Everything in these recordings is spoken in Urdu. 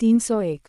301।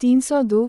302।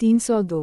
302।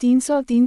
303।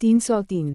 303।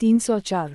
304।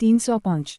305।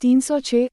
306।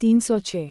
306।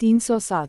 307।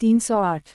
308।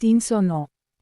309।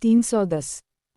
310।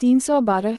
312।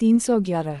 311।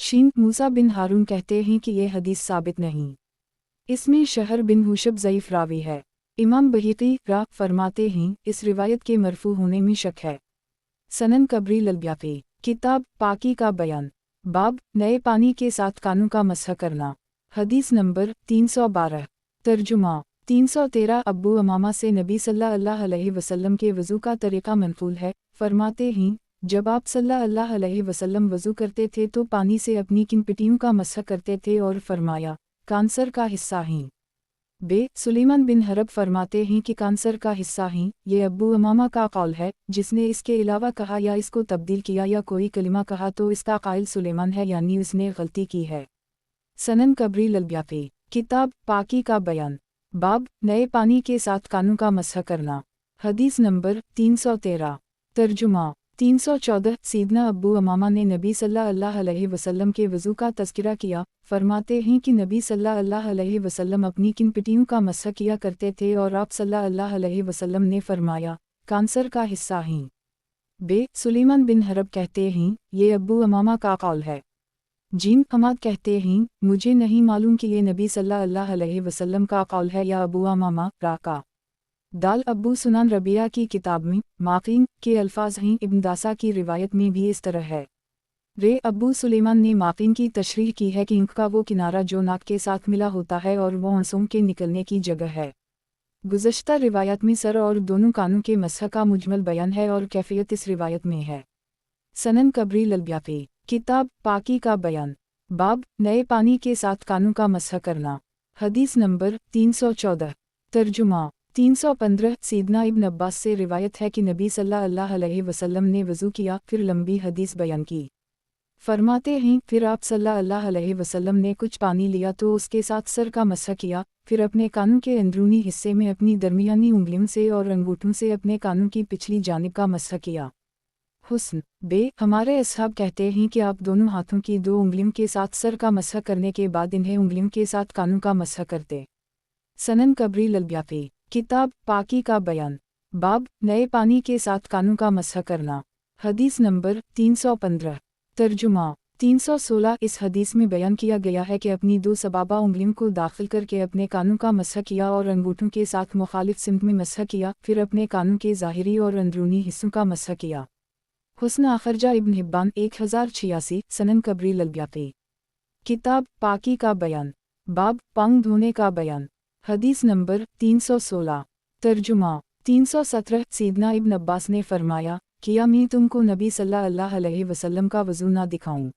شین موسیٰ بن ہارون کہتے ہیں کہ یہ حدیث ثابت نہیں، اس میں شہر بن حوشب ضعیف راوی ہے۔ امام بہقی فرماتے ہیں اس روایت کے مرفوع ہونے میں شک ہے۔ سنن کبری البیہقی، کتاب پاکی کا بیان، باب نئے پانی کے ساتھ کانوں کا مسح کرنا، حدیث نمبر 312۔ ترجمہ 313 ابو امامہ سے نبی صلی اللہ علیہ وسلم کے وضو کا طریقہ منقول ہے، فرماتے ہیں جب آپ صلی اللہ علیہ وسلم وضو کرتے تھے تو پانی سے اپنی کن پٹیوں کا مسح کرتے تھے اور فرمایا کانسر کا حصہ ہیں۔ سلیمان بن حرب فرماتے ہیں کہ کانسر کا حصہ ہیں، یہ ابو امامہ کا قول ہے، جس نے اس کے علاوہ کہا یا اس کو تبدیل کیا یا کوئی کلمہ کہا تو اس کا قائل سلیمان ہے، یعنی اس نے غلطی کی ہے۔ سنن کبری البیہقی، کتاب پاکی کا بیان، باب نئے پانی کے ساتھ کانوں کا مسح کرنا، حدیث نمبر 313۔ ترجمہ 314 سیدنا ابو امامہ نے نبی صلی اللہ علیہ وسلم کے وضو کا تذکرہ کیا، فرماتے ہیں کہ نبی صلی اللہ علیہ وسلم اپنی کن پٹیوں کا مسح کیا کرتے تھے اور آپ صلی اللہ علیہ وسلم نے فرمایا کانسر کا حصہ ہیں۔ سلیمان بن حرب کہتے ہیں یہ ابو امامہ کا قول ہے۔ حماد کہتے ہیں مجھے نہیں معلوم کہ یہ نبی صلی اللہ علیہ وسلم کا قول ہے یا ابو امامہ کا۔ ابو سنان ربیعہ کی کتاب میں ماقین کے الفاظ ہیں، ابن داسا کی روایت میں بھی اس طرح ہے۔ ابو سلیمان نے ماقین کی تشریح کی ہے کہ انک کا وہ کنارہ جو ناک کے ساتھ ملا ہوتا ہے اور وہ ہنسوں کے نکلنے کی جگہ ہے۔ گزشتہ روایت میں سر اور دونوں کانوں کے مسح کا مجمل بیان ہے اور کیفیت اس روایت میں ہے۔ سنن کبری البیہقی، کتاب پاکی کا بیان، باب نئے پانی کے ساتھ کانوں کا مسح کرنا، حدیث نمبر 314۔ ترجمہ 315 سیدنا ابن عباس سے روایت ہے کہ نبی صلی اللہ علیہ وسلم نے وضو کیا، پھر لمبی حدیث بیان کی۔ فرماتے ہیں پھر آپ صلی اللہ علیہ وسلم نے کچھ پانی لیا تو اس کے ساتھ سر کا مسح کیا، پھر اپنے کانوں کے اندرونی حصے میں اپنی درمیانی انگلیوں سے اور انگوٹھوں سے اپنے کانوں کی پچھلی جانب کا مسح کیا۔ ہمارے اصحاب کہتے ہیں کہ آپ دونوں ہاتھوں کی 2 انگلیوں کے ساتھ سر کا مسح کرنے کے بعد انہیں انگلیوں کے ساتھ کانوں کا مسح کرتے۔ سنن کبری البیہقی، کتاب پاکی کا بیان، باب نئے پانی کے ساتھ کانوں کا مسح کرنا، حدیث نمبر 315۔ ترجمہ 316 اس حدیث میں بیان کیا گیا ہے کہ اپنی 2 سبابہ انگلیوں کو داخل کر کے اپنے کانوں کا مسح کیا اور انگوٹھوں کے ساتھ مخالف سمت میں مسح کیا، پھر اپنے کانوں کے ظاہری اور اندرونی حصوں کا مسح کیا۔ حسن اخرجہ ابن حبان 1086 سنن کبری البیہقی، کتاب پاکی کا بیان، باب پاؤں دھونے کا بیان، حدیث نمبر 316۔ ترجمہ 317 سیدنا ابن عباس نے فرمایا کیا میں تم کو نبی صلی اللہ علیہ وسلم کا وضو نہ دکھاؤں؟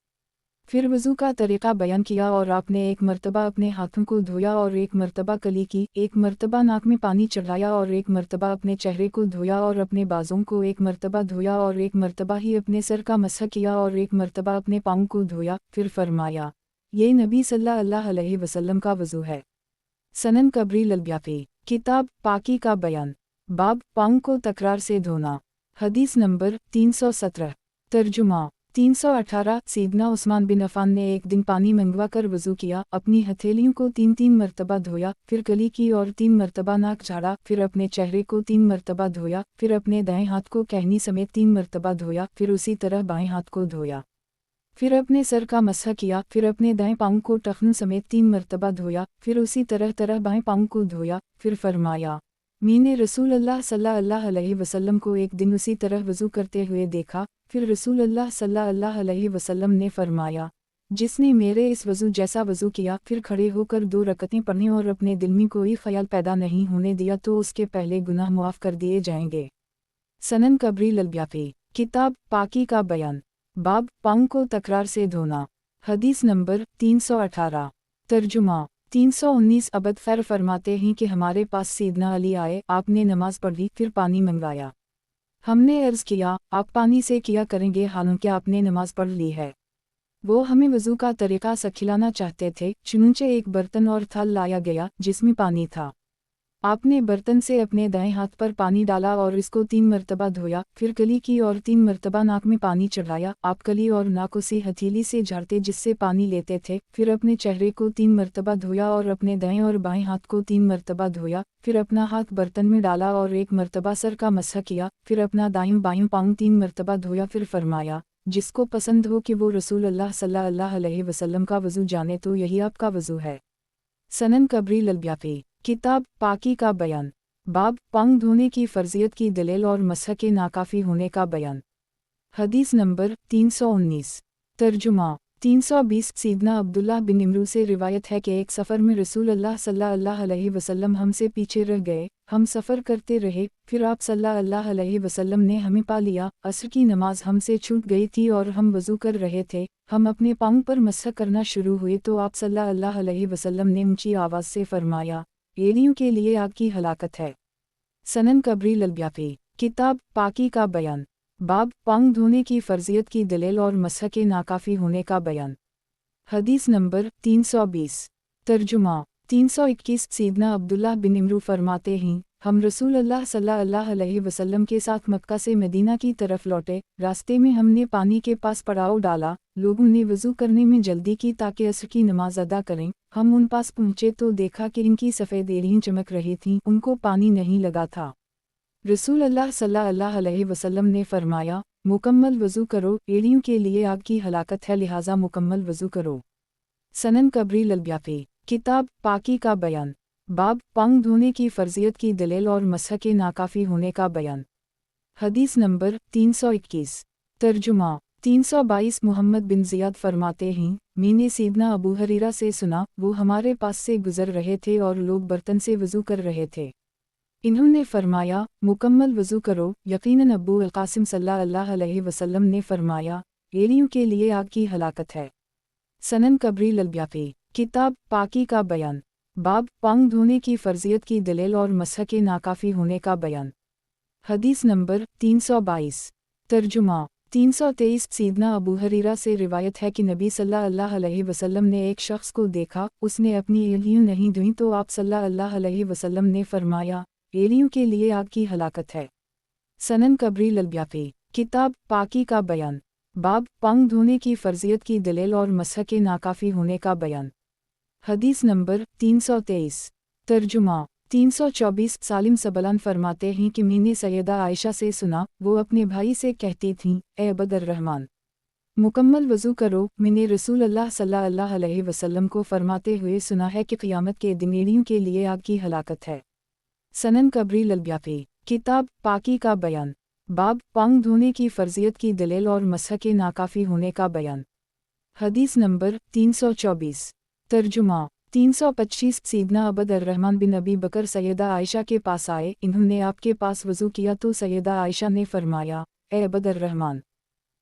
پھر وضو کا طریقہ بیان کیا اور آپ نے ایک مرتبہ اپنے ہاتھوں کو دھویا اور ایک مرتبہ کلی کی، ایک مرتبہ ناک میں پانی چڑھایا اور ایک مرتبہ اپنے چہرے کو دھویا اور اپنے بازوں کو ایک مرتبہ دھویا اور ایک مرتبہ ہی اپنے سر کا مسح کیا اور ایک مرتبہ اپنے پاؤں کو دھویا، پھر فرمایا یہ نبی صلی اللہ علیہ وسلم کا وضو ہے۔ سنن کبری البیہقی، کتاب پاکی کا بیان، باب پاؤں کو تکرار سے دھونا، حدیث نمبر 317۔ ترجمہ 318 سیدنا عثمان بن عفان نے ایک دن پانی منگوا کر وضو کیا، اپنی ہتھیلیوں کو 3 مرتبہ دھویا، پھر کلی کی اور 3 مرتبہ ناک جھاڑا، پھر اپنے چہرے کو 3 مرتبہ دھویا، پھر اپنے دائیں ہاتھ کو کہنی سمیت 3 مرتبہ دھویا، پھر اسی طرح بائیں ہاتھ کو دھویا، پھر اپنے سر کا مسح کیا، پھر اپنے دائیں پاؤں کو ٹخنوں سمیت 3 مرتبہ دھویا، پھر اسی طرح بائیں پاؤں کو دھویا، پھر فرمایا میں نے رسول اللہ صلی اللہ علیہ وسلم کو ایک دن اسی طرح وضو کرتے ہوئے دیکھا، پھر رسول اللہ صلی اللہ علیہ وسلم نے فرمایا جس نے میرے اس وضو جیسا وضو کیا، پھر کھڑے ہو کر 2 رکعتیں پڑھیں اور اپنے دل میں کوئی خیال پیدا نہیں ہونے دیا تو اس کے پہلے گناہ معاف کر دیے جائیں گے۔ سنن کبری البیہقی، کتاب پاکی کا بیان، باب پاؤں کو تکرار سے دھونا، حدیث نمبر 318۔ ترجمہ 319 عبد خیر فرماتے ہیں کہ ہمارے پاس سیدنا علی آئے، آپ نے نماز پڑھی، پھر پانی منگوایا۔ ہم نے عرض کیا آپ پانی سے کیا کریں گے حالانکہ آپ نے نماز پڑھ لی ہے؟ وہ ہمیں وضو کا طریقہ سکھلانا چاہتے تھے، چنانچہ ایک برتن اور تھال لایا گیا جس میں پانی تھا۔ آپ نے برتن سے اپنے دائیں ہاتھ پر پانی ڈالا اور اس کو 3 مرتبہ دھویا، پھر کلی کی اور 3 مرتبہ ناک میں پانی چڑھایا۔ آپ کلی اور ناک اسی ہتھیلی سے جھاڑتے جس سے پانی لیتے تھے، پھر اپنے چہرے کو 3 مرتبہ دھویا اور اپنے دائیں اور بائیں ہاتھ کو 3 مرتبہ دھویا، پھر اپنا ہاتھ برتن میں ڈالا اور ایک مرتبہ سر کا مسح کیا، پھر اپنا دائیں بائیں پاؤں 3 مرتبہ دھویا، پھر فرمایا جس کو پسند ہو کہ وہ رسول اللہ صلی اللہ علیہ وسلم کا وضو جانے تو یہی آپ کا وضو ہے۔ سنن قبری البیاقی، کتاب پاکی کا بیان، باب پاؤں دھونے کی فرضیت کی دلیل اور مسح کے ناکافی ہونے کا بیان۔ حدیث نمبر 319، ترجمہ 320 سیدنا عبداللہ بن عمرو سے روایت ہے کہ ایک سفر میں رسول اللہ صلی اللہ علیہ وسلم ہم سے پیچھے رہ گئے، ہم سفر کرتے رہے، پھر آپ صلی اللہ علیہ وسلم نے ہمیں پا لیا، عصر کی نماز ہم سے چھوٹ گئی تھی اور ہم وضو کر رہے تھے، ہم اپنے پاؤں پر مسح کرنا شروع ہوئے تو آپ صلی اللہ علیہ وسلم نے اونچی آواز سے فرمایا، ایڑیوں کے لیے آگ کی ہلاکت ہے۔ سنن قبری البیاقی، کتاب پاکی کا بیان، باب پاؤں دھونے کی فرضیت کی دلیل اور مسح کے ناکافی ہونے کا بیان۔ حدیث نمبر 320، ترجمہ 321 سیدنا عبداللہ بن عمرو فرماتے ہیں، ہم رسول اللہ صلی اللہ علیہ وسلم کے ساتھ مکہ سے مدینہ کی طرف لوٹے، راستے میں ہم نے پانی کے پاس پڑاؤ ڈالا، لوگوں نے وضو کرنے میں جلدی کی تاکہ عصر کی نماز ادا کریں، ہم ان پاس پہنچے تو دیکھا کہ ان کی سفید ایڑیاں چمک رہی تھیں، ان کو پانی نہیں لگا تھا۔ رسول اللہ صلی اللہ علیہ وسلم نے فرمایا، مکمل وضو کرو، ایڑیوں کے لیے آگ کی ہلاکت ہے لہٰذا مکمل وضو کرو۔ سنن قبری البیاقی، کتاب پاکی کا بیان، باب پاؤں دھونے کی فرضیت کی دلیل اور مسح کے ناکافی ہونے کا بیان۔ حدیث نمبر 321، ترجمہ 322 محمد بن زیاد فرماتے ہیں، میں نے سیدنا ابو ہریرہ سے سنا، وہ ہمارے پاس سے گزر رہے تھے اور لوگ برتن سے وضو کر رہے تھے، انہوں نے فرمایا، مکمل وضو کرو، یقیناً ابو القاسم صلی اللہ علیہ وسلم نے فرمایا، ایڑیوں کے لیے آگ کی ہلاکت ہے۔ سنن قبری البیاقی، کتاب پاکی کا بیان، باب پاؤں دھونے کی فرضیت کی دلیل اور مسح کے ناکافی ہونے کا بیان۔ حدیث نمبر 322، ترجمہ 323 سیدنا ابو ہریرہ سے روایت ہے کہ نبی صلی اللہ علیہ وسلم نے ایک شخص کو دیکھا، اس نے اپنی ایڑیاں نہیں دھوئیں تو آپ صلی اللہ علیہ وسلم نے فرمایا، ایڑیوں کے لیے آگ کی ہلاکت ہے۔ سنن قبری البیاقی، کتاب پاکی کا بیان، باب پاؤں دھونے کی فرضیت کی دلیل اور مسح کے ناکافی ہونے کا بیان۔ حدیث نمبر 323، ترجمہ 324 سالم سبلان فرماتے ہیں کہ میں نے سیدہ عائشہ سے سنا، وہ اپنے بھائی سے کہتی تھیں، اے عبد الرحمن، مکمل وضو کرو، میں نے رسول اللہ صلی اللہ علیہ وسلم کو فرماتے ہوئے سنا ہے کہ قیامت کے دن ایڑیوں کے لیے آگ کی ہلاکت ہے۔ سنن قبری البیاقی، کتاب پاکی کا بیان، باب پاؤں دھونے کی فرضیت کی دلیل اور مسح کے ناکافی ہونے کا بیان۔ حدیث نمبر 324، ترجمہ 325 سیدنا عبد الرحمن بن ابی بکر سیدہ عائشہ کے پاس آئے، انہوں نے آپ کے پاس وضو کیا تو سیدہ عائشہ نے فرمایا، اے عبد الرحمن،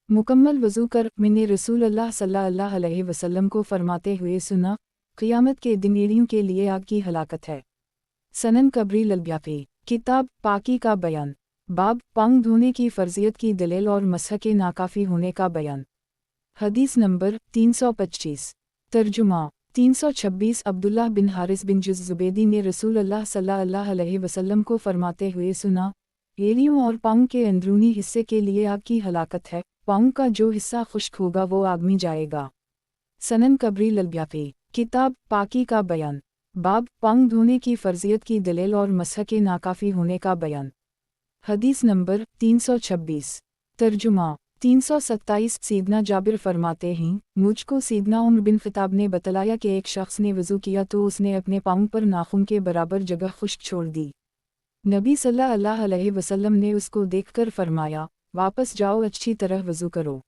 مکمل وضو کر، میں نے رسول اللہ صلی اللہ علیہ وسلم کو فرماتے ہوئے سنا، قیامت کے دن ایڑیوں کے لیے آگ کی ہلاکت ہے۔ سنن قبری البیاقی، کتاب پاکی کا بیان، باب پاؤں دھونے کی فرضیت کی دلیل اور مسح کے ناکافی ہونے کا بیان۔ حدیث نمبر 325، ترجمہ 326 عبداللہ بن حارث بن جز زبیدی نے رسول اللہ صلی اللہ علیہ وسلم کو فرماتے ہوئے سنا، ایڑیوں اور پاؤں کے اندرونی حصے کے لیے آگ کی ہلاکت ہے، پاؤں کا جو حصہ خشک ہوگا وہ آگ میں جائے گا۔ سنن قبری البیاقی، کتاب پاکی کا بیان، باب پاؤں دھونے کی فرضیت کی دلیل اور مسح کے ناکافی ہونے کا بیان۔ حدیث نمبر 326، ترجمہ 327 سیدنا جابر فرماتے ہیں، مجھ کو سیدنا عمر بن خطاب نے بتلایا کہ ایک شخص نے وضو کیا تو اس نے اپنے پاؤں پر ناخن کے برابر جگہ خشک چھوڑ دی۔ نبی صلی اللہ علیہ وسلم نے اس کو دیکھ کر فرمایا، واپس جاؤ، اچھی طرح وضو کرو۔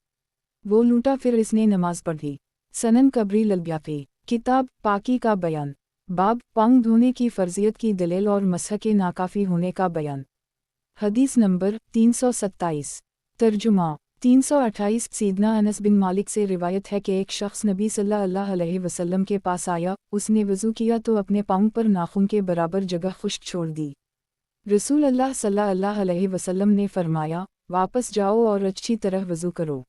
وہ لوٹا، پھر اس نے نماز پڑھی۔ سنن قبری البیاقی، کتاب پاکی کا بیان، باب پاؤں دھونے کی فرضیت کی دلیل اور مسح کے ناکافی ہونے کا بیان۔ حدیث نمبر 327، ترجمہ 328 سیدنا انس بن مالک سے روایت ہے کہ ایک شخص نبی صلی اللہ علیہ وسلم کے پاس آیا، اس نے وضو کیا تو اپنے پاؤں پر ناخن کے برابر جگہ خشک چھوڑ دی۔ رسول اللہ صلی اللہ علیہ وسلم نے فرمایا، واپس جاؤ اور اچھی طرح وضو کرو۔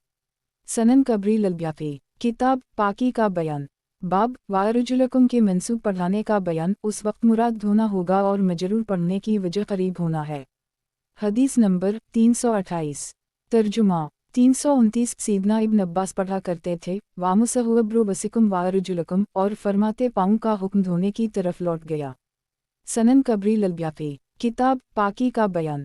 سنن قبری البیاقی، کتاب پاکی کا بیان، باب وارجلکم کے منسوب پڑھانے کا بیان، اس وقت مراد دھونا ہوگا اور مجرور پڑھنے کی وجہ قریب ہونا ہے۔ حدیث نمبر 328، ترجمہ 329 سیدنا ابن عباس پڑھا کرتے تھے، وامسحوا برؤوسکم وارجلکم، اور فرماتے پاؤں کا حکم دھونے کی طرف لوٹ گیا۔ سنن قبری البیاقی، کتاب پاکی کا بیان،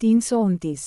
329।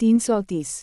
330।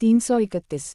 331।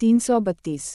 332।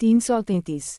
333।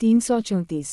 334।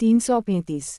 335।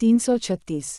336।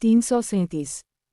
337।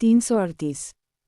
338।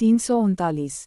339।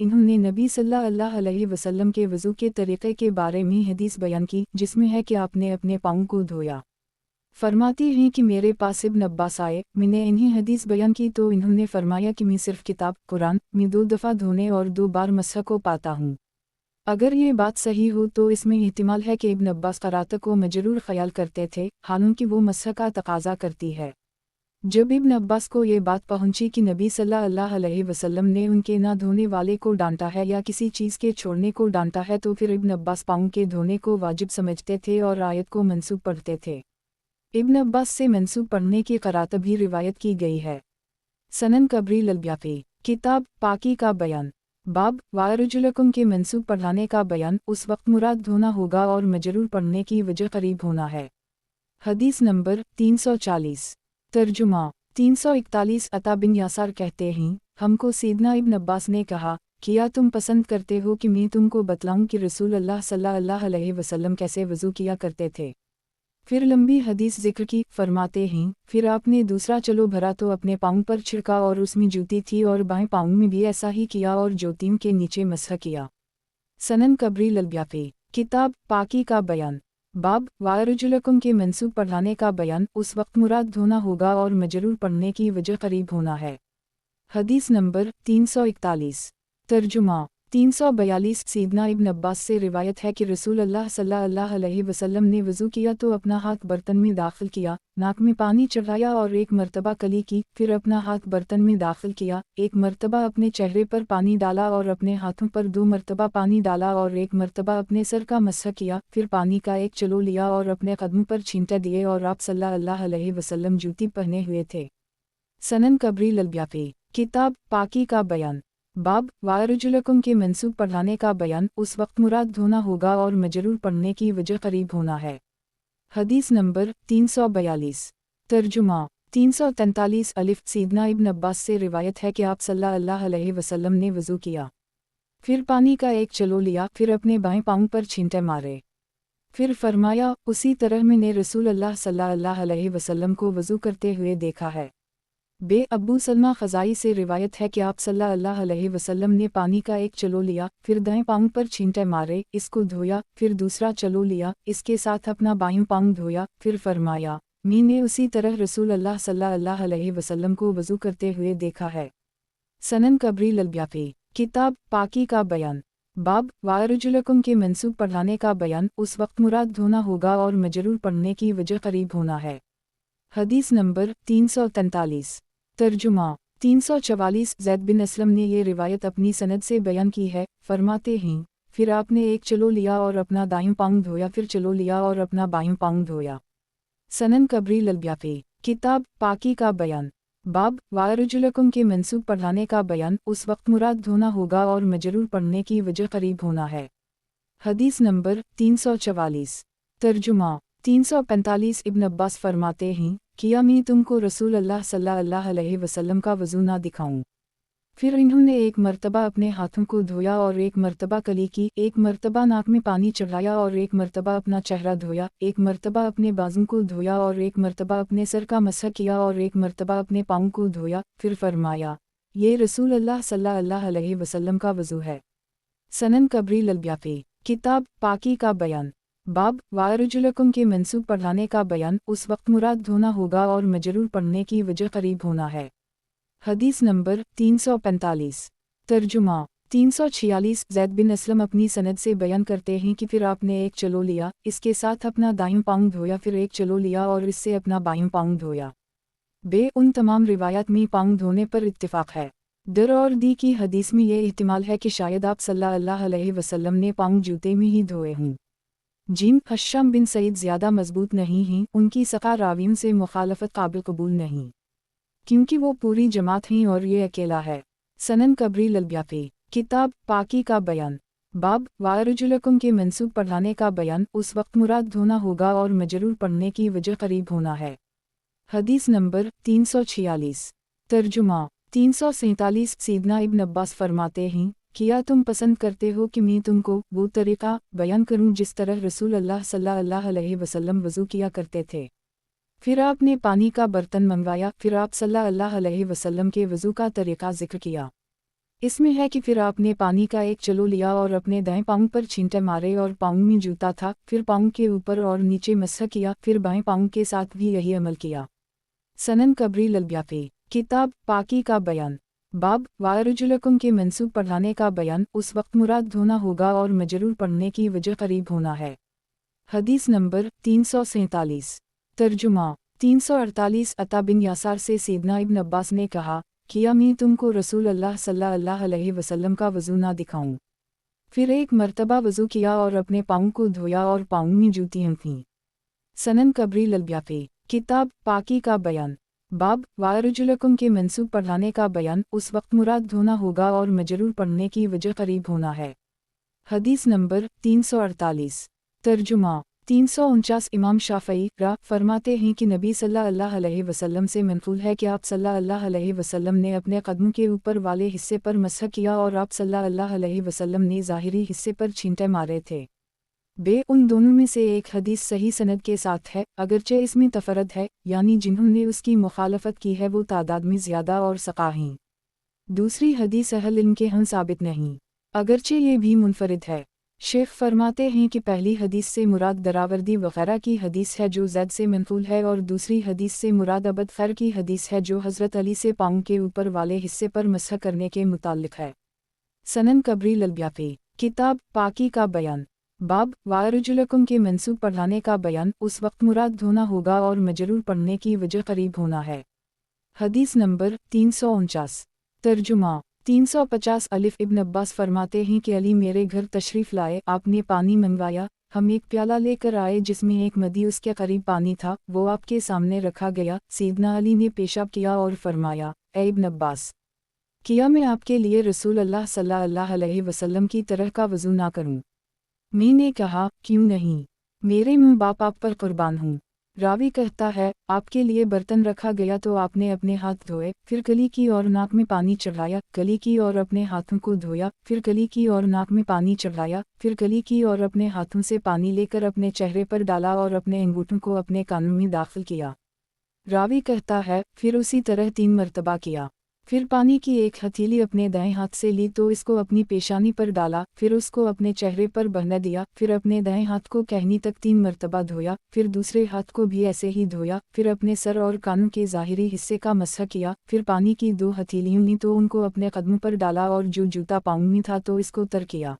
انہوں نے نبی صلی اللہ علیہ وسلم کے وضو کے طریقے کے بارے میں حدیث بیان کی جس میں ہے کہ آپ نے اپنے پاؤں کو دھویا۔ فرماتی ہیں کہ میرے پاس ابن عباس آئے، میں نے انہیں حدیث بیان کی تو انہوں نے فرمایا کہ میں صرف کتاب قرآن میں 2 دفعہ دھونے اور 2 بار مسح کو پاتا ہوں۔ اگر یہ بات صحیح ہو تو اس میں احتمال ہے کہ ابن عباس قرات کو مجرور خیال کرتے تھے، حالانکہ وہ مسح کا تقاضا کرتی ہے۔ جب ابن عباس کو یہ بات پہنچی کہ نبی صلی اللہ علیہ وسلم نے ان کے نہ دھونے والے کو ڈانٹا ہے یا کسی چیز کے چھوڑنے کو ڈانٹا ہے تو پھر ابن عباس پاؤں کے دھونے کو واجب سمجھتے تھے اور آیت کو منسوب پڑھتے تھے۔ ابن عباس سے منسوب پڑھنے کی قرات بھی روایت کی گئی ہے۔ سنن کبری البیہقی، کتاب پاکی کا بیان، باب وارجلکم کے منسوب پڑھانے کا بیان، اس وقت مراد دھونا ہوگا اور مجرور پڑھنے کی وجہ قریب ہونا ہے۔ حدیث نمبر 340، ترجمہ 341 عطا بن یاسار کہتے ہیں، ہم کو سیدنا ابن عباس نے کہا، کیا تم پسند کرتے ہو کہ میں تم کو بتلاؤں کہ رسول اللہ صلی اللہ علیہ وسلم کیسے وضو کیا کرتے تھے؟ پھر لمبی حدیث ذکر کی، فرماتے ہیں، پھر آپ نے دوسرا چلو بھرا تو اپنے پاؤں پر چھڑکا اور اس میں جوتی تھی اور بائیں پاؤں میں بھی ایسا ہی کیا اور جوتیوں کے نیچے مسح کیا۔ سنن کبری البیہقی، کتاب پاکی کا بیان، باب وارجلکم کے منسوب پڑھانے کا بیان، اس وقت مراد دھونا ہوگا اور مجرور پڑھنے کی وجہ قریب ہونا ہے۔ حدیث نمبر 341، ترجمہ 342 سیدنا ابن عباس سے روایت ہے کہ رسول اللہ صلی اللہ علیہ وسلم نے وضو کیا تو اپنا ہاتھ برتن میں داخل کیا، ناک میں پانی چڑھایا اور ایک مرتبہ کلی کی، پھر اپنا ہاتھ برتن میں داخل کیا، ایک مرتبہ اپنے چہرے پر پانی ڈالا اور اپنے ہاتھوں پر 2 مرتبہ پانی ڈالا اور ایک مرتبہ اپنے سر کا مسح کیا، پھر پانی کا ایک چلو لیا اور اپنے قدموں پر چھینٹے دیے اور آپ صلی اللہ علیہ وسلم جوتی پہنے ہوئے تھے۔ سنن کبری البیہقی، کتاب پاکی کا بیان، باب وارجلکم کے منسوب پڑھانے کا بیان، اس وقت مراد دھونا ہوگا اور مجرور پڑھنے کی وجہ قریب ہونا ہے۔ حدیث نمبر 342، ترجمہ 343 الف سیدنا ابن عباس سے روایت ہے کہ آپ صلی اللہ علیہ وسلم نے وضو کیا، پھر پانی کا ایک چلو لیا، پھر اپنے بائیں پاؤں پر چھینٹے مارے، پھر فرمایا، اسی طرح میں نے رسول اللہ صلی اللہ علیہ وسلم کو وضو کرتے ہوئے دیکھا ہے۔ بے ابو سلمہ خزائی سے روایت ہے کہ آپ صلی اللہ علیہ وسلم نے پانی کا ایک چلو لیا، پھر دائیں پاؤں پر چھینٹے مارے، اس کو دھویا، پھر دوسرا چلو لیا، اس کے ساتھ اپنا بائیں پاؤں دھویا، پھر فرمایا، میں نے اسی طرح رسول اللہ صلی اللہ علیہ وسلم کو وضو کرتے ہوئے دیکھا ہے۔ سنن کبری البیہقی، کتاب پاکی کا بیان، باب وارجلکم کے منسوب پڑھانے کا بیان، اس وقت مراد دھونا ہوگا اور مجرور پڑھنے کی وجہ قریب ہونا ہے۔ حدیث نمبر 343، ترجمہ 344 زید بن اسلم نے یہ روایت اپنی سند سے بیان کی ہے، فرماتے ہیں، پھر آپ نے ایک چلو لیا اور اپنا دائیں پاؤں دھویا، پھر چلو لیا اور اپنا بائیں پاؤں دھویا۔ سنن کبری البیہقی، کتاب پاکی کا بیان، باب وارجلکم کے منسوب پڑھانے کا بیان، اس وقت مراد دھونا ہوگا اور مجرور پڑھنے کی وجہ قریب ہونا ہے۔ حدیث نمبر 344، ترجمہ 345 ابن عباس فرماتے ہیں، کیا میں تم کو رسول اللہ صلی اللہ علیہ وسلم کا وضو نہ دکھاؤں؟ پھر انہوں نے ایک مرتبہ اپنے ہاتھوں کو دھویا اور ایک مرتبہ کلی کی، ایک مرتبہ ناک میں پانی چڑھایا اور ایک مرتبہ اپنا چہرہ دھویا، ایک مرتبہ اپنے بازوں کو دھویا اور ایک مرتبہ اپنے سر کا مسح کیا اور ایک مرتبہ اپنے پاؤں کو دھویا، پھر فرمایا، یہ رسول اللہ صلی اللہ علیہ وسلم کا وضو ہے۔ سنن کبری البیہقی، کتاب پاکی کا بیان، باب وارجلکم کے منسوب پڑھانے کا بیان، اس وقت مراد دھونا ہوگا اور مجرور پڑھنے کی وجہ قریب ہونا ہے۔ حدیث نمبر 345، ترجمہ 346 زید بن اسلم اپنی سند سے بیان کرتے ہیں کہ پھر آپ نے ایک چلو لیا، اس کے ساتھ اپنا دائیں پاؤں دھویا، پھر ایک چلو لیا اور اس سے اپنا بائیں پاؤں دھویا۔ بے ان تمام روایات میں پاؤں دھونے پر اتفاق ہے۔ در اور دی کی حدیث میں یہ احتمال ہے کہ شاید آپ صلی اللہ علیہ وسلم نے پاؤں جوتے میں ہی دھوئے ہوں۔ جیم ہشام بن سعید زیادہ مضبوط نہیں ہیں، ان کی ثقہ راویوں سے مخالفت قابل قبول نہیں، کیونکہ وہ پوری جماعت ہیں اور یہ اکیلا ہے۔ سنن کبری البیہقی، کتاب پاکی کا بیان، باب وارجلکم کے منسوب پڑھانے کا بیان، اس وقت مراد دھونا ہوگا اور مجرور پڑھنے کی وجہ قریب ہونا ہے۔ حدیث نمبر 346، ترجمہ 347 سیدنا ابن عباس فرماتے ہیں، کیا تم پسند کرتے ہو کہ میں تم کو وہ طریقہ بیان کروں جس طرح رسول اللہ صلی اللہ علیہ وسلم وضو کیا کرتے تھے؟ پھر آپ نے پانی کا برتن منگوایا، پھر آپ صلی اللہ علیہ وسلم کے وضو کا طریقہ ذکر کیا۔ اس میں ہے کہ پھر آپ نے پانی کا ایک چلو لیا اور اپنے دائیں پاؤں پر چھینٹے مارے اور پاؤں میں جوتا تھا، پھر پاؤں کے اوپر اور نیچے مسح کیا، پھر بائیں پاؤں کے ساتھ بھی یہی عمل کیا۔ سنن کبری البیاقی، کتاب پاکی کا بیان، باب وارجلکم کے منسوب پڑھانے کا بیان، اس وقت مراد دھونا ہوگا اور مجرور پڑھنے کی وجہ قریب ہونا ہے۔ حدیث نمبر 347۔ ترجمہ 348۔ عطا بن یاسار سے سیدنا ابن عباس نے کہا، کیا میں تم کو رسول اللہ صلی اللہ علیہ وسلم کا وضو نہ دکھاؤں؟ پھر ایک مرتبہ وضو کیا اور اپنے پاؤں کو دھویا اور پاؤں میں جوتیاں تھیں۔ سنن کبری البیاقی، کتاب پاکی کا بیان، باب وارجلکم کے منسوب پڑھانے کا بیان، اس وقت مراد دھونا ہوگا اور مجرور پڑھنے کی وجہ قریب ہونا ہے۔ حدیث نمبر 348۔ ترجمہ 349۔ امام شافعی فرماتے ہیں کہ نبی صلی اللہ علیہ وسلم سے منقول ہے کہ آپ صلی اللہ علیہ وسلم نے اپنے قدموں کے اوپر والے حصے پر مسح کیا اور آپ صلی اللہ علیہ وسلم نے ظاہری حصے پر چھینٹے مارے تھے۔ ان دونوں میں سے ایک حدیث صحیح سند کے ساتھ ہے، اگرچہ اس میں تفرد ہے، یعنی جنہوں نے اس کی مخالفت کی ہے وہ تعداد میں زیادہ اور ثقہ ہیں۔ دوسری حدیث اہل علم کے ہاں ثابت نہیں، اگرچہ یہ بھی منفرد ہے۔ شیخ فرماتے ہیں کہ پہلی حدیث سے مراد دراوردی وغیرہ کی حدیث ہے جو زید سے منقول ہے، اور دوسری حدیث سے مراد عبد خیر کی حدیث ہے جو حضرت علی سے پاؤں کے اوپر والے حصے پر مسح کرنے کے متعلق ہے۔ سنن کبری البیاقی، کتاب پاکی کا بیان، باب وارجلکم کے منسوب پڑھانے کا بیان، اس وقت مراد دھونا ہوگا اور مجرور پڑھنے کی وجہ قریب ہونا ہے۔ حدیث نمبر 349۔ ترجمہ 350۔ الف ابن عباس فرماتے ہیں کہ علی میرے گھر تشریف لائے، آپ نے پانی منگوایا، ہم ایک پیالہ لے کر آئے جس میں ایک مدی اس کے قریب پانی تھا، وہ آپ کے سامنے رکھا گیا، سیدنا علی نے پیشاب کیا اور فرمایا، اے ابن عباس، کیا میں آپ کے لیے رسول اللہ صلی اللہ علیہ وسلم کی طرح کا وضو نہ کروں؟ میں نے کہا، کیوں نہیں، میرے ماں باپ آپ پر قربان ہوں۔ راوی کہتا ہے، آپ کے لیے برتن رکھا گیا تو آپ نے اپنے ہاتھ دھوئے، پھر گلی کی اور ناک میں پانی چڑھایا، گلی کی اور اپنے ہاتھوں کو دھویا، پھر گلی کی اور ناک میں پانی چڑھایا، پھر گلی کی اور اپنے ہاتھوں سے پانی لے کر اپنے چہرے پر ڈالا اور اپنے انگوٹھوں کو اپنے کانوں میں داخل کیا۔ راوی کہتا ہے، پھر اسی طرح 3 مرتبہ کیا، پھر پانی کی ایک ہتھیلی اپنے دائیں ہاتھ سے لی تو اس کو اپنی پیشانی پر ڈالا، پھر اس کو اپنے چہرے پر بہنے دیا، پھر اپنے دائیں ہاتھ کو کہنی تک 3 مرتبہ دھویا، پھر دوسرے ہاتھ کو بھی ایسے ہی دھویا، پھر اپنے سر اور کانوں کے ظاہری حصے کا مسح کیا، پھر پانی کی 2 ہتھیلیوں لی تو ان کو اپنے قدموں پر ڈالا اور جو جوتا پاؤں میں تھا تو اس کو تر کیا،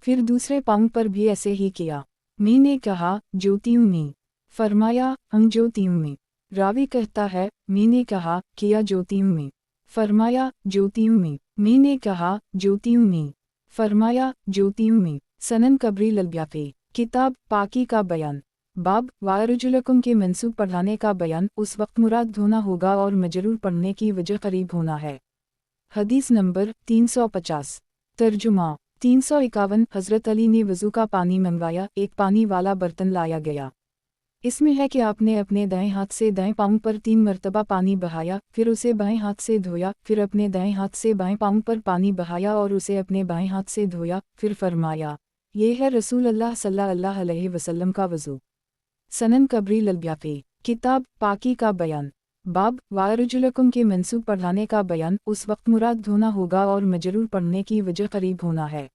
پھر دوسرے پاؤں پر بھی ایسے ہی کیا۔ میں نے کہا، جوتیوں میں؟ فرمایا، جوتیوں میں۔ راوی کہتا ہے، میں نے کہا، کیا جوتیوں میں؟ فرمایا، جوتیوں میں۔ میں نے کہا، جوتیوں میں؟ فرمایا، جوتیوں میں۔ سنن کبری البیاقی، کتاب پاکی کا بیان، باب وارجلکم کے منسوب پڑھانے کا بیان، اس وقت مراد دھونا ہوگا اور مجرور پڑھنے کی وجہ قریب ہونا ہے۔ حدیث نمبر 350۔ ترجمہ 351۔ حضرت علی نے وضو کا پانی منگوایا، ایک پانی والا برتن لایا گیا، اس میں ہے کہ آپ نے اپنے دائیں ہاتھ سے دائیں پاؤں پر 3 مرتبہ پانی بہایا، پھر اسے بائیں ہاتھ سے دھویا، پھر اپنے دائیں ہاتھ سے بائیں پاؤں پر پانی بہایا اور اسے اپنے بائیں ہاتھ سے دھویا، پھر فرمایا، یہ ہے رسول اللہ صلی اللہ علیہ وسلم کا وضو۔ سنن کبری البیاقی، کتاب پاکی کا بیان، باب وارجلکم کے منسوب پڑھانے کا بیان، اس وقت مراد دھونا ہوگا اور مجرور پڑھنے کی وجہ قریب ہونا ہے۔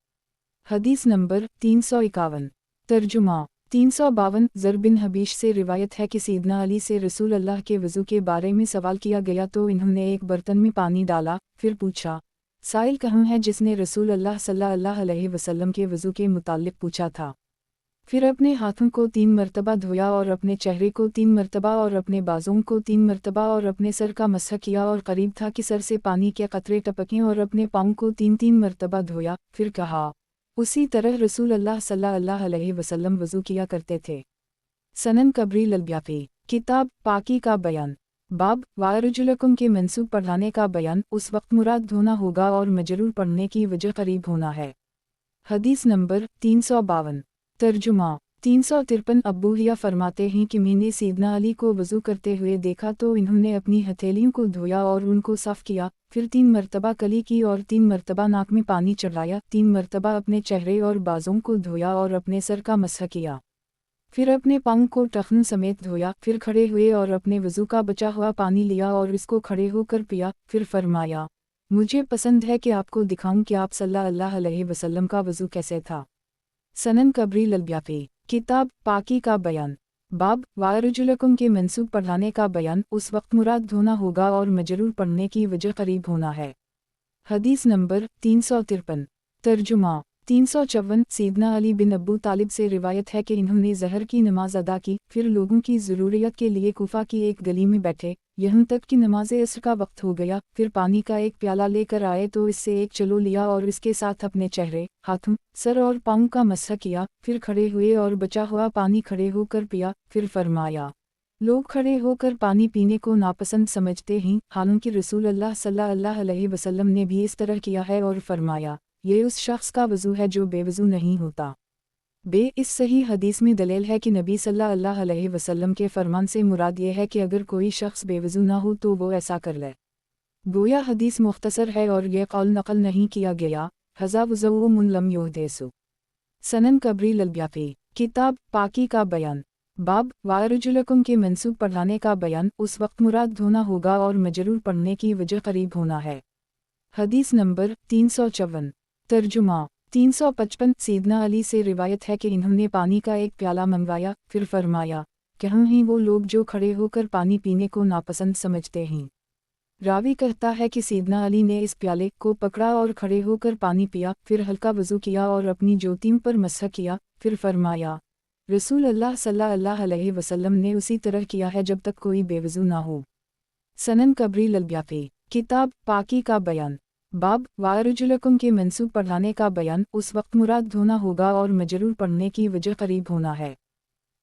حدیث نمبر 351۔ ترجمہ 352۔ زر بن حبیش سے روایت ہے کہ سیدنا علی سے رسول اللہ کے وضو کے بارے میں سوال کیا گیا تو انہوں نے ایک برتن میں پانی ڈالا، پھر پوچھا، سائل کہاں ہے جس نے رسول اللہ صلی اللہ علیہ وسلم کے وضو کے متعلق پوچھا تھا؟ پھر اپنے ہاتھوں کو 3 مرتبہ دھویا اور اپنے چہرے کو 3 مرتبہ اور اپنے بازوں کو 3 مرتبہ اور اپنے سر کا مسح کیا اور قریب تھا کہ سر سے پانی کے قطرے ٹپکیں اور اپنے پاؤں کو 3 مرتبہ دھویا، پھر کہا، اسی طرح رسول اللہ صلی اللہ علیہ وسلم وضو کیا کرتے تھے۔ سنن کبری البیاقی، کتاب پاکی کا بیان، باب وارجلکم کے منسوب پڑھانے کا بیان، اس وقت مراد دھونا ہوگا اور مجرور پڑھنے کی وجہ قریب ہونا ہے۔ حدیث نمبر 352۔ ترجمہ 353۔ ابو ہیا فرماتے ہیں کہ میں نے سیدنا علی کو وضو کرتے ہوئے دیکھا تو انہوں نے اپنی ہتھیلیوں کو دھویا اور ان کو صاف کیا، پھر 3 مرتبہ کلی کی اور 3 مرتبہ ناک میں پانی چڑھایا، 3 مرتبہ اپنے چہرے اور بازوں کو دھویا اور اپنے سر کا مسح کیا، پھر اپنے پاؤں کو ٹخنوں سمیت دھویا، پھر کھڑے ہوئے اور اپنے وضو کا بچا ہوا پانی لیا اور اس کو کھڑے ہو کر پیا، پھر فرمایا، مجھے پسند ہے کہ آپ کو دکھاؤں کہ آپ صلی اللہ علیہ وسلم کا وضو کیسے تھا۔ سنن قبری البیاقی، کتاب پاکی کا بیان، باب وارجلکم کے منسوب پڑھانے کا بیان، اس وقت مراد دھونا ہوگا اور مجرور پڑھنے کی وجہ قریب ہونا ہے۔ حدیث نمبر 353، ترجمہ 354، سیدنا علی بن ابو طالب سے روایت ہے کہ انہوں نے ظہر کی نماز ادا کی، پھر لوگوں کی ضروریت کے لیے کوفہ کی ایک گلی میں بیٹھے، یہاں تک کہ نماز عصر کا وقت ہو گیا، پھر پانی کا ایک پیالہ لے کر آئے تو اس سے ایک چلو لیا اور اس کے ساتھ اپنے چہرے، ہاتھوں، سر اور پاؤں کا مسح کیا، پھر کھڑے ہوئے اور بچا ہوا پانی کھڑے ہو کر پیا، پھر فرمایا، لوگ کھڑے ہو کر پانی پینے کو ناپسند سمجھتے ہیں، حالانکہ رسول اللہ صلی اللہ علیہ وسلم نے بھی اس طرح کیا ہے، اور فرمایا، یہ اس شخص کا وضو ہے جو بے وضو نہیں ہوتا۔ اس صحیح حدیث میں دلیل ہے کہ نبی صلی اللہ علیہ وسلم کے فرمان سے مراد یہ ہے کہ اگر کوئی شخص بے وضو نہ ہو تو وہ ایسا کر لے۔ گویا حدیث مختصر ہے اور یہ قول نقل نہیں کیا گیا، ھذا وضوء من لم یحدث۔ سنن قبری البیاقی، کتاب پاکی کا بیان، باب وارجلکم کے منسوب پڑھانے کا بیان، اس وقت مراد دھونا ہوگا اور مجرور پڑھنے کی وجہ قریب ہونا ہے۔ حدیث نمبر 354، ترجمہ 355، سیدنا علی سے روایت ہے کہ انہوں نے پانی کا ایک پیالہ منگوایا، پھر فرمایا، کہاں ہیں وہ لوگ جو کھڑے ہو کر پانی پینے کو ناپسند سمجھتے ہیں؟ راوی کہتا ہے کہ سیدنا علی نے اس پیالے کو پکڑا اور کھڑے ہو کر پانی پیا، پھر ہلکا وضو کیا اور اپنی جوتیوں پر مسح کیا، پھر فرمایا، رسول اللہ صلی اللہ علیہ وسلم نے اسی طرح کیا ہے جب تک کوئی بے وضو نہ ہو۔ سنن قبری البیاقی، کتاب پاکی کا بیان، باب وارجلکم کے منسوب پڑھانے کا بیان، اس وقت مراد دھونا ہوگا اور مجرور پڑھنے کی وجہ قریب ہونا ہے۔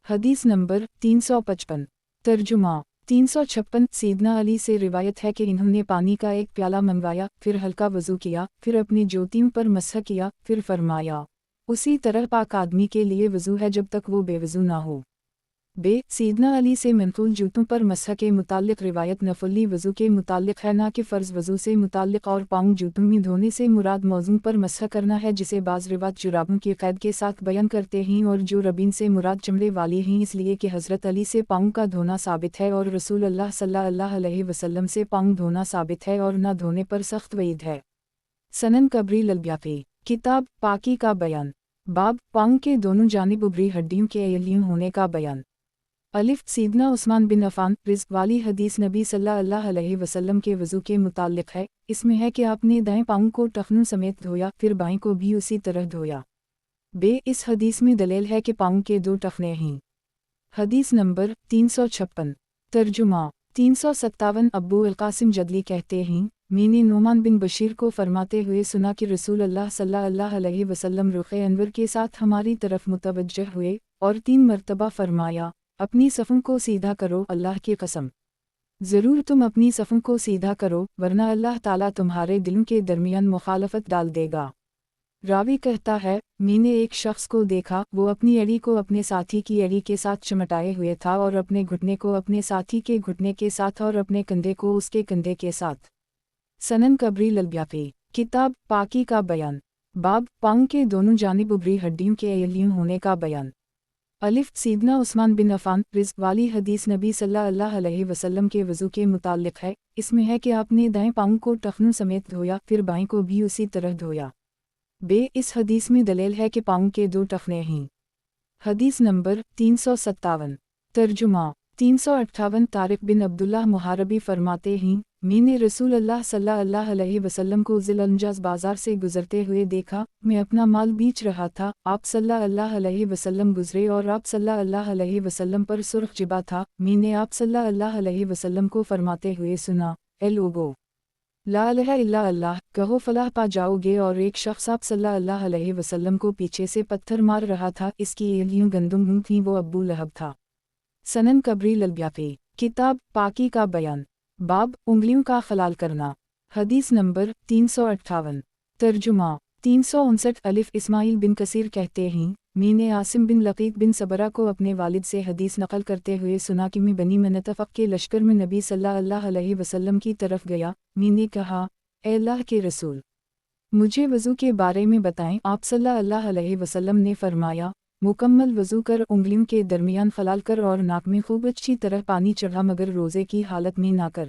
حدیث نمبر 355، ترجمہ 356، سیدنا علی سے روایت ہے کہ انہوں نے پانی کا ایک پیالہ منگوایا، پھر ہلکا وضو کیا، پھر اپنی جوتیوں پر مسح کیا، پھر فرمایا، اسی طرح پاک آدمی کے لیے وضو ہے جب تک وہ بے وضو نہ ہو۔ سیدنا علی سے منقول جوتوں پر مسح کے متعلق روایت نفلی وضو کے متعلق ہے، نہ کہ فرض وضو سے متعلق، اور پاؤں جوتوں میں دھونے سے مراد موزوں پر مسح کرنا ہے، جسے بعض روایت جرابوں کی قید کے ساتھ بیان کرتے ہیں، اور جو ربین سے مراد چمڑے والی ہیں، اس لیے کہ حضرت علی سے پاؤں کا دھونا ثابت ہے اور رسول اللہ صلی اللہ علیہ وسلم سے پاؤں دھونا ثابت ہے اور نہ دھونے پر سخت وعید ہے۔ سنن قبری البیاقی، کتاب پاکی کا بیان، باب پاؤں کے دونوں جانب ابری ہڈیوں کے ایلیوں ہونے کا بیان۔ سیدنا عثمان بن عفان رزق والی حدیث نبی صلی اللہ علیہ وسلم کے وضو کے متعلق ہے، اس میں ہے کہ آپ نے دائیں پاؤں کو ٹخنوں سمیت دھویا، پھر بائیں کو بھی اسی طرح دھویا۔ اس حدیث میں دلیل ہے کہ پاؤں کے دو ٹخنے ہیں۔ حدیث نمبر 356، ترجمہ 357، ابو القاسم جدلی کہتے ہیں، میں نے نعمان بن بشیر کو فرماتے ہوئے سنا کہ رسول اللہ صلی اللہ علیہ وسلم رخ انور کے ساتھ ہماری طرف متوجہ ہوئے اور 3 مرتبہ فرمایا، اپنی صفوں کو سیدھا کرو، اللہ کی قسم، ضرور تم اپنی صفوں کو سیدھا کرو، ورنہ اللہ تعالیٰ تمہارے دلوں کے درمیان مخالفت ڈال دے گا۔ راوی کہتا ہے، میں نے ایک شخص کو دیکھا، وہ اپنی ایڑی کو اپنے ساتھی کی ایڑی کے ساتھ چمٹائے ہوئے تھا، اور اپنے گھٹنے کو اپنے ساتھی کے گھٹنے کے ساتھ، اور اپنے کندھے کو اس کے کندھے کے ساتھ۔ سنن قبری البیاقی، کتاب پاکی کا بیان، باب پاؤں کے دونوں جانب ابری ہڈیوں کے ایلیوں ہونے کا بیان۔ سیدنا عثمان بن عفان رزق والی حدیث نبی صلی اللہ علیہ وسلم کے وضو کے متعلق ہے، اس میں ہے کہ آپ نے دائیں پاؤں کو ٹخنوں سمیت دھویا، پھر بائیں کو بھی اسی طرح دھویا۔ اس حدیث میں دلیل ہے کہ پاؤں کے 2 ٹخنے ہیں۔ حدیث نمبر 357، ترجمہ 358، طارق بن عبداللہ محاربی فرماتے ہیں، میں نے رسول اللہ صلی اللہ علیہ وسلم کو ذی الانجاز بازار سے گزرتے ہوئے دیکھا، میں اپنا مال بیچ رہا تھا، آپ صلی اللہ علیہ وسلم گزرے اور آپ صلی اللہ علیہ وسلم پر سرخ جبہ تھا، میں نے آپ صلی اللہ علیہ وسلم کو فرماتے ہوئے سنا، اے لوگو، لا الہ الا اللہ کہو فلاح پا جاؤ گے، اور ایک شخص آپ صلی اللہ علیہ وسلم کو پیچھے سے پتھر مار رہا تھا، اس کی ایلیوں گندم تھیں، وہ ابو لہب تھا۔ سنن قبری البیاقی، کتاب پاکی کا بیان، باب انگلیوں کا خلال کرنا۔ حدیث نمبر 358، ترجمہ 359، اسماعیل بن کثیر کہتے ہیں، میں نے عاصم بن لقیط بن صبرہ کو اپنے والد سے حدیث نقل کرتے ہوئے سنا کہ میں بنی منتفق کے لشکر میں نبی صلی اللہ علیہ وسلم کی طرف گیا، میں نے کہا، اے اللہ کے رسول، مجھے وضو کے بارے میں بتائیں۔ آپ صلی اللہ علیہ وسلم نے فرمایا، مکمل وضو کر، انگلیوں کے درمیان خلال کر، اور ناک میں خوب اچھی طرح پانی چڑھا، مگر روزے کی حالت میں نہ کر۔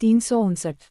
359।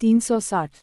360।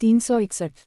361।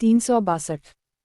362।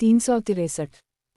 363।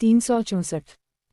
364।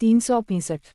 365।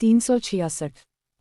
366।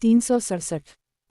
367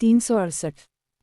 368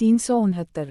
369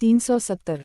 370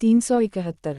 371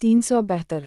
372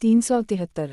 373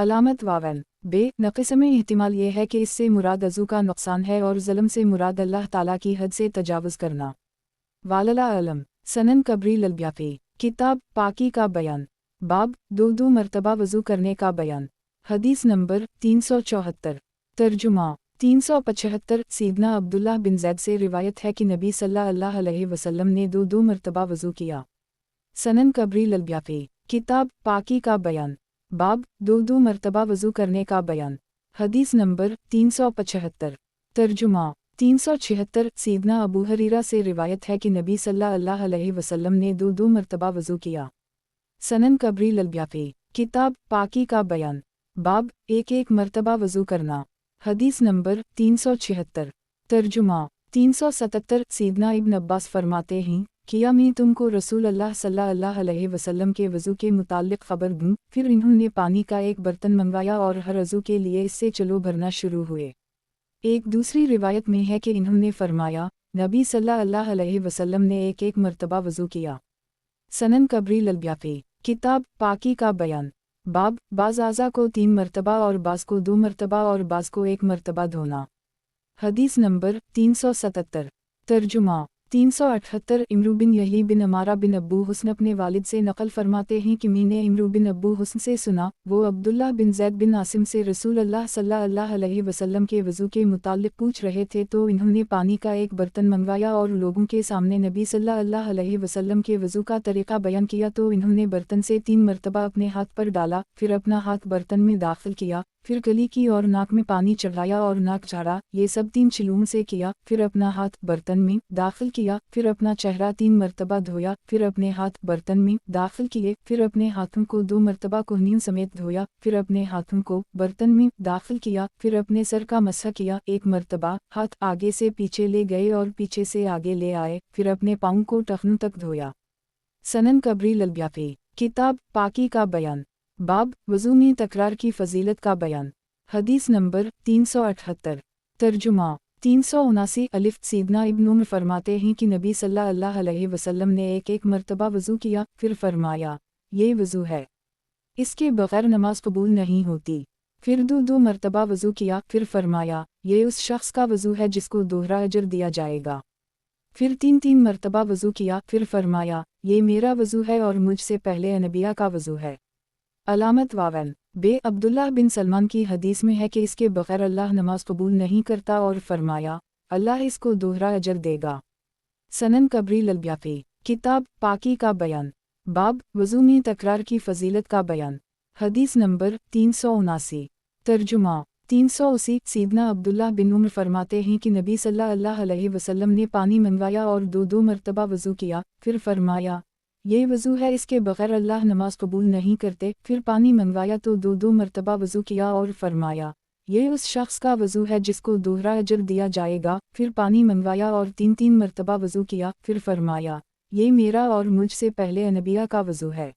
علامت واون بے نقص میں احتمال یہ ہے کہ اس سے مراد عضو کا نقصان ہے اور ظلم سے مراد اللہ تعالیٰ کی حد سے تجاوز کرنا۔ واللہ اعلم۔ سنن قبری البیاقی کتاب پاکی کا بیان باب دو مرتبہ وضو کرنے کا بیان حدیث نمبر 374 ترجمہ 375 سیدنا عبداللہ بن زید سے روایت ہے کہ نبی صلی اللہ علیہ وسلم نے دو مرتبہ وضو کیا۔ سنن قبری البیاقی کتاب پاکی کا بیان باب دو مرتبہ وضو کرنے کا بیان حدیث نمبر 375 ترجمہ 376 سیدنا ابو ہریرہ سے روایت ہے کہ نبی صلی اللہ علیہ وسلم نے دو مرتبہ وضو کیا۔ سنن قبری البیاقی کتاب پاکی کا بیان باب ایک مرتبہ وضو کرنا حدیث نمبر 376 ترجمہ 377 سیدنا ابن عباس فرماتے ہیں کیا میں تم کو رسول اللہ صلی اللہ علیہ وسلم کے وضو کے متعلق خبر دوں؟ پھر انہوں نے پانی کا ایک برتن منگوایا اور ہر عضو کے لیے اس سے چلو بھرنا شروع ہوئے۔ ایک دوسری روایت میں ہے کہ انہوں نے فرمایا نبی صلی اللہ علیہ وسلم نے ایک مرتبہ وضو کیا۔ سنن قبری البیاقی کتاب پاکی کا بیان باب بعض اعضاء کو 3 مرتبہ اور بعض کو 2 مرتبہ اور بعض کو 1 مرتبہ دھونا حدیث نمبر 377 ترجمہ 378 عمرو بن یحیی بن عمارہ بن ابو حسن اپنے والد سے نقل فرماتے ہیں کہ میں نے عمرو بن ابو حسن سے سنا، وہ عبداللہ بن زید بن عاصم سے رسول اللہ صلی اللہ علیہ وسلم کے وضو کے متعلق پوچھ رہے تھے تو انہوں نے پانی کا ایک برتن منگوایا اور لوگوں کے سامنے نبی صلی اللہ علیہ وسلم کے وضو کا طریقہ بیان کیا تو انہوں نے برتن سے 3 مرتبہ اپنے ہاتھ پر ڈالا، پھر اپنا ہاتھ برتن میں داخل کیا، پھر گلی کی اور ناک میں پانی چڑھایا اور ناک جھاڑا، یہ سب 3 چلوم سے کیا، پھر اپنا ہاتھ برتن میں داخل کیا، پھر اپنا چہرہ 3 مرتبہ دھویا، پھر اپنے ہاتھ برتن میں داخل کیے، پھر اپنے ہاتھوں کو 2 مرتبہ کوہنیوں سمیت دھویا، پھر اپنے ہاتھوں کو برتن میں داخل کیا، پھر اپنے سر کا مسح کیا، 1 مرتبہ ہاتھ آگے سے پیچھے لے گئے اور پیچھے سے آگے لے آئے، پھر اپنے پاؤں کو ٹخنوں تک دھویا۔ سنن قبری البیاقی کتاب پاکی کا بیان باب وضو میں تکرار کی فضیلت کا بیان حدیث نمبر 378 ترجمہ 379 الف سیدنا ابن عمر فرماتے ہیں کہ نبی صلی اللہ علیہ وسلم نے ایک مرتبہ وضو کیا، پھر فرمایا یہ وضو ہے، اس کے بغیر نماز قبول نہیں ہوتی، پھر 2 مرتبہ وضو کیا، پھر فرمایا یہ اس شخص کا وضو ہے جس کو دوہرا اجر دیا جائے گا، پھر 3 مرتبہ وضو کیا، پھر فرمایا یہ میرا وضو ہے اور مجھ سے پہلے انبیاء کا وضو ہے۔ علامت واون بے عبداللہ بن سلمان کی حدیث میں ہے کہ اس کے بغیر اللہ نماز قبول نہیں کرتا اور فرمایا اللہ اس کو دوہرا اجر دے گا۔ سنن قبری البیاقی کتاب پاکی کا بیان باب وضو میں تکرار کی فضیلت کا بیان حدیث نمبر 379 ترجمہ 380 سیدنا عبداللہ بن عمر فرماتے ہیں کہ نبی صلی اللہ علیہ وسلم نے پانی منگوایا اور 2 مرتبہ وضو کیا، پھر فرمایا یہ وضو ہے، اس کے بغیر اللہ نماز قبول نہیں کرتے، پھر پانی منگوایا تو 2 مرتبہ وضو کیا اور فرمایا یہ اس شخص کا وضو ہے جس کو دوہرا اجر دیا جائے گا، پھر پانی منگوایا اور 3 مرتبہ وضو کیا، پھر فرمایا یہ میرا اور مجھ سے پہلے انبیاء کا وضو ہے۔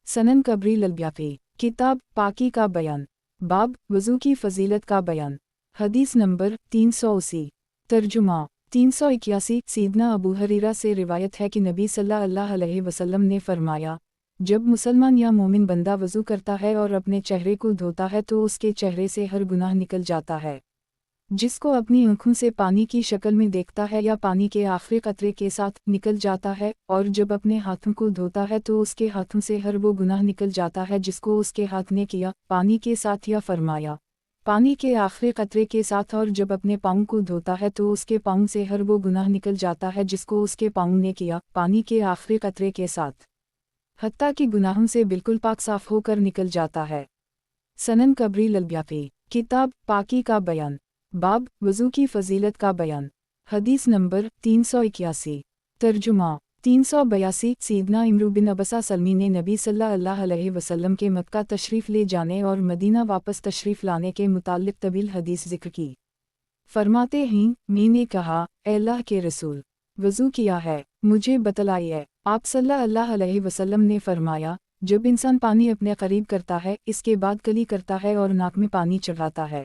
سنن قبری البیاقی کتاب پاکی کا بیان باب وضو کی فضیلت کا بیان حدیث نمبر 380 ترجمہ 381 سیدنا ابو ہریرہ سے روایت ہے کہ نبی صلی اللہ علیہ وسلم نے فرمایا جب مسلمان یا مومن بندہ وضو کرتا ہے اور اپنے چہرے کو دھوتا ہے تو اس کے چہرے سے ہر گناہ نکل جاتا ہے، جس کو اپنی آنکھوں سے پانی کی شکل میں دیکھتا ہے یا پانی کے آخری قطرے کے ساتھ نکل جاتا ہے، اور جب اپنے ہاتھوں کو دھوتا ہے تو اس کے ہاتھوں سے ہر وہ گناہ نکل جاتا ہے جس کو اس کے ہاتھ نے کیا پانی کے ساتھ، یا فرمایا پانی کے آخری قطرے کے ساتھ، اور جب اپنے پاؤں کو دھوتا ہے تو اس کے پاؤں سے ہر وہ گناہ نکل جاتا ہے جس کو اس کے پاؤں نے کیا پانی کے آخری قطرے کے ساتھ، حتیٰ کہ گناہوں سے بالکل پاک صاف ہو کر نکل جاتا ہے۔ سنن قبری البیاقی کتاب پاکی کا بیان باب وضو کی فضیلت کا بیان حدیث نمبر 381 ترجمہ 382 سیدنا عمرو بن ابسہ سلمی نے نبی صلی اللہ علیہ وسلم کے مکہ تشریف لے جانے اور مدینہ واپس تشریف لانے کے متعلق طویل حدیث ذکر کی۔ فرماتے ہیں میں نے کہا اے اللہ کے رسول، وضو کیا ہے، مجھے بتلائیے۔ آپ صلی اللہ علیہ وسلم نے فرمایا جب انسان پانی اپنے قریب کرتا ہے، اس کے بعد کلی کرتا ہے اور ناک میں پانی چڑھاتا ہے،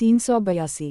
382।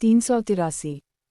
383।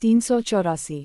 384।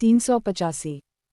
385।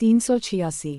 386।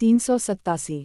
387।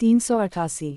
388।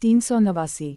389।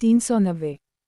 390।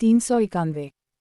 391।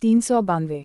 392।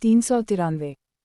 393।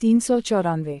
394।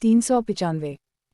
395।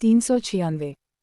396।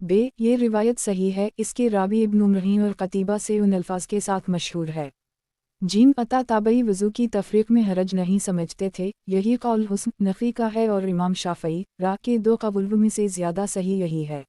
بے یہ روایت صحیح ہے، اس کے راوی ابن عمرین اور قتیبہ سے ان الفاظ کے ساتھ مشہور ہے۔ جیم عطا تابعی وضو کی تفریق میں حرج نہیں سمجھتے تھے، یہی قول حسن نفی کا ہے اور امام شافعی را کے 2 قول میں سے زیادہ صحیح یہی ہے۔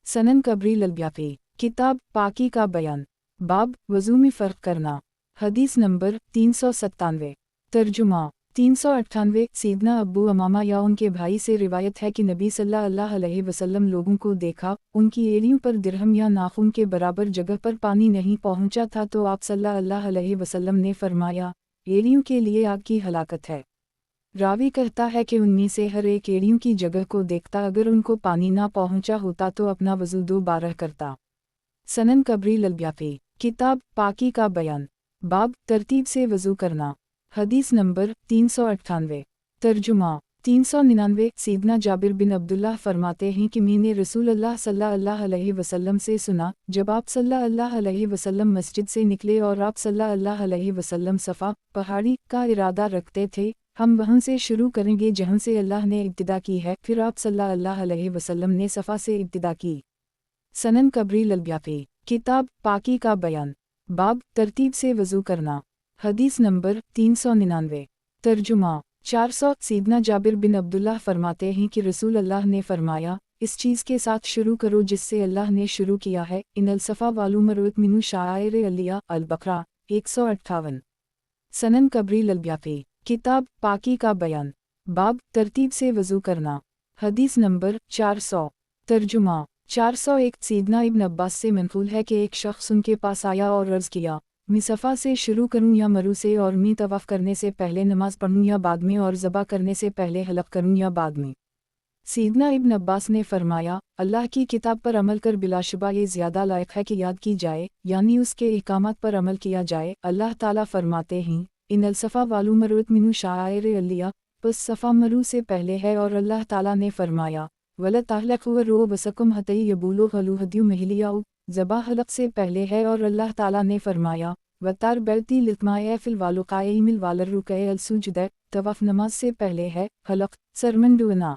سنن کبری البیہقی کتاب پاکی کا بیان باب وضو میں فرق کرنا حدیث نمبر 397 ترجمہ 398 سیدنا ابو امامہ یا ان کے بھائی سے روایت ہے کہ نبی صلی اللہ علیہ وسلم لوگوں کو دیکھا، ان کی ایڑیوں پر درہم یا ناخن کے برابر جگہ پر پانی نہیں پہنچا تھا تو آپ صلی اللہ علیہ وسلم نے فرمایا، ایڑیوں کے لیے آگ کی ہلاکت ہے۔ راوی کہتا ہے کہ ان میں سے ہر ایک ایڑیوں کی جگہ کو دیکھتا، اگر ان کو پانی نہ پہنچا ہوتا تو اپنا وضو دوبارہ کرتا۔ سنن کبری البیہقی کتاب پاکی کا بیان باب ترتیب سے وضو کرنا حدیث نمبر 398 ترجمہ 399 سیدنا جابر بن عبداللہ فرماتے ہیں کہ میں نے رسول اللہ صلی اللہ علیہ وسلم سے سنا، جب آپ صلی اللہ علیہ وسلم مسجد سے نکلے اور آپ صلی اللہ علیہ وسلم صفا پہاڑی کا ارادہ رکھتے تھے، ہم وہاں سے شروع کریں گے جہاں سے اللہ نے ابتدا کی ہے، پھر آپ صلی اللہ علیہ وسلم نے صفا سے ابتدا کی۔ سنن کبری البیہقی کتاب پاکی کا بیان باب ترتیب سے وضو کرنا حدیث نمبر 399 ترجمہ 400 سیدنا جابر بن عبداللہ فرماتے ہیں کہ رسول اللہ نے فرمایا، اس چیز کے ساتھ شروع کرو جس سے اللہ نے شروع کیا ہے، ان الصفا والمروۃ من شعائر اللہ البقرہ 158۔ سنن کبری البیہقی کتاب پاکی کا بیان باب ترتیب سے وضو کرنا حدیث نمبر 400 ترجمہ 401 سیدنا ابن عباس سے منقول ہے کہ ایک شخص ان کے پاس آیا اور عرض کیا، میں صفا سے شروع کروں یا مرو سے، اور میں طواف کرنے سے پہلے نماز پڑھوں یا بعد میں، اور ذبح کرنے سے پہلے حلق کروں یا بعد میں۔ سیدنا ابن عباس نے فرمایا، اللہ کی کتاب پر عمل کر بلا شبہ یہ زیادہ لائق ہے کہ یاد کی جائے، یعنی اس کے احکامات پر عمل کیا جائے۔ اللہ تعالیٰ فرماتے ہیں، ان الصفا والمروۃ من شعائر اللہ، پس صفا مرو سے پہلے ہے، اور اللہ تعالیٰ نے فرمایا، وَلَا تَحْلِقُوا رُؤُوسَكُمْ حَتَّىٰ يَبْلُغَ الْهَدْيُ مَحِلَّهُ، ذبح حلق سے پہلے ہے، اور اللہ تعالیٰ نے فرمایا، وَتَرْبَلْتِ لِلْمَاءِ فِي الْوَلُقَائِمِ الْوَالَرُّكَعِ السُّجُودِ، طواف نماز سے پہلے ہے، حلق سر منڈونا۔